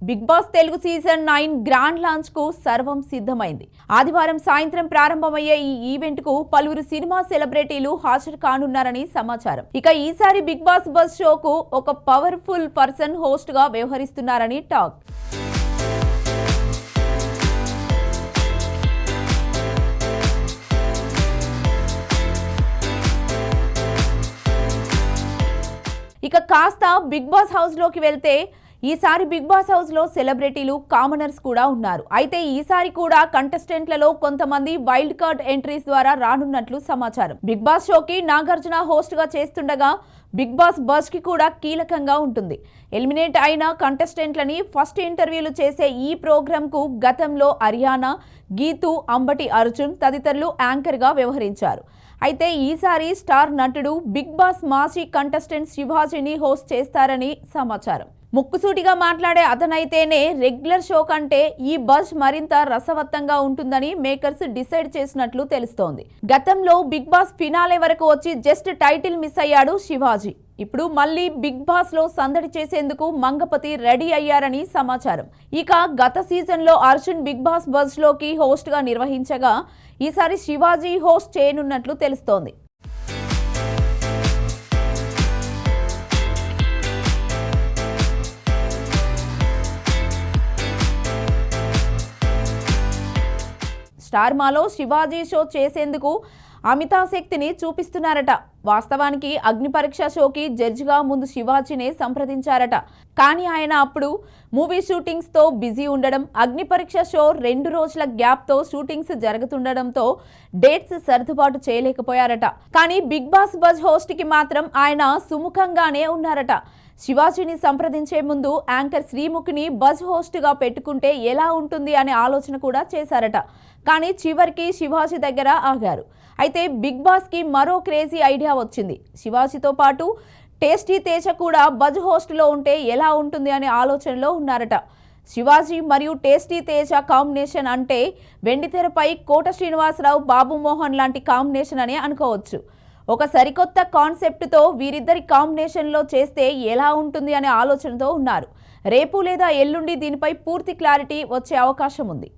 Big Boss Telugu season 9 grand launch కు సర్వం సిద్ధమైంది. ఆదివారం సాయంత్రం ప్రారంభమయ్యే ఈ ఈవెంట్ కు పలువురు సినిమా సెలబ్రిటీలు హాజరు కానున్నారని సమాచారం. ఇక ఈసారి బిగ్ బాస్ బస్ షోకు ఒక పవర్ఫుల్ పర్సన్ హోస్ట్ గా వ్యవహరిస్తున్నారని టాక్. ఇక కాస్త బిగ్ బాస్ హౌస్ లోకి వెళ్తే ఈసారి బిగ్ బాస్ హౌస్ లో సెలబ్రిటీలు కామనర్స్ కూడా ఉన్నారు. అయితే ఈసారి కూడా కంటెస్టెంట్లలో కొంతమంది వైల్డ్ కార్డ్ ఎంట్రీస్ ద్వారా రానున్నట్లు సమాచారం. బిగ్ బాస్ షోకి నాగార్జున హోస్ట్ గా చేస్తుండగా బిగ్ బాస్ బస్ కి కూడా కీలకంగా ఉంటుంది. ఎలిమినేట్ అయిన కంటెస్టెంట్లని ఫస్ట్ ఇంటర్వ్యూలు చేసే ఈ ప్రోగ్రామ్ కు గతంలో అరియానా, గీతు, అంబటి అర్జున్ తదితరులు యాంకర్ గా వ్యవహరించారు. అయితే ఈసారి స్టార్ నటుడు బిగ్ బాస్ మాజీ కంటెస్టెంట్ శివాజీని హోస్ట్ చేస్తారని సమాచారం. ముక్కుసూటిగా మాట్లాడే అతనైతేనే రెగ్యులర్ షో కంటే ఈ బజ్ మరింత రసవత్తంగా ఉంటుందని మేకర్స్ డిసైడ్ చేసినట్లు తెలుస్తోంది. గతంలో బిగ్ బాస్ ఫినాలే వరకు వచ్చి జస్ట్ టైటిల్ మిస్ అయ్యాడు శివాజీ. ఇప్పుడు మళ్ళీ బిగ్ బాస్ లో సందడి చేసేందుకు మంగపతి రెడీ అయ్యారని సమాచారం. ఇక గత సీజన్ లో అర్జున్ బిగ్ బాస్ బజ్ లోకి హోస్ట్ గా నిర్వహించగా ఈసారి శివాజీ హోస్ట్ చేయనున్నట్లు తెలుస్తోంది. స్టార్ మాలో శివాజీ షో చేసేందుకు అమితాశక్తిని చూపిస్తున్నారట. వాస్తవానికి అగ్ని పరీక్ష షోకి జడ్జిగా ముందు శివాజీనే సంప్రదించారట. కానీ ఆయన అప్పుడు మూవీ షూటింగ్స్ తో బిజీ ఉండడం, అగ్ని పరీక్ష షో 2 రోజుల గ్యాప్ తో షూటింగ్స్ జరుగుతుండడంతో డేట్స్ సర్దుబాటు చేయలేకపోయారట. కానీ బిగ్ బాస్ బజ్ హోస్ట్ కి మాత్రం ఆయన సుముఖంగానే ఉన్నారట. శివాజీని సంప్రదించే ముందు యాంకర్ శ్రీముఖిని బజ్ హోస్ట్ గా పెట్టుకుంటే ఎలా ఉంటుంది అనే ఆలోచన కూడా చేశారట. కానీ చివరికి శివాజీ దగ్గర ఆగారు. అయితే బిగ్ బాస్ కి మరో క్రేజీ ఐడియా వచ్చింది. శివాజీతో పాటు టేస్టీ తేజ కూడా బజ్ హోస్ట్ లో ఉంటే ఎలా ఉంటుంది అనే ఆలోచనలో ఉన్నారట. శివాజీ మరియు టేస్టీ తేజ కాంబినేషన్ అంటే వెండితెరపై కోట శ్రీనివాసరావు, బాబు మోహన్ లాంటి కాంబినేషన్ అని అనుకోవచ్చు. ఒక సరికొత్త కాన్సెప్ట్తో వీరిద్దరి కాంబినేషన్లో చేస్తే ఎలా ఉంటుంది అనే ఆలోచనతో ఉన్నారు. రేపు లేదా ఎల్లుండి దీనిపై పూర్తి క్లారిటీ వచ్చే అవకాశం ఉంది.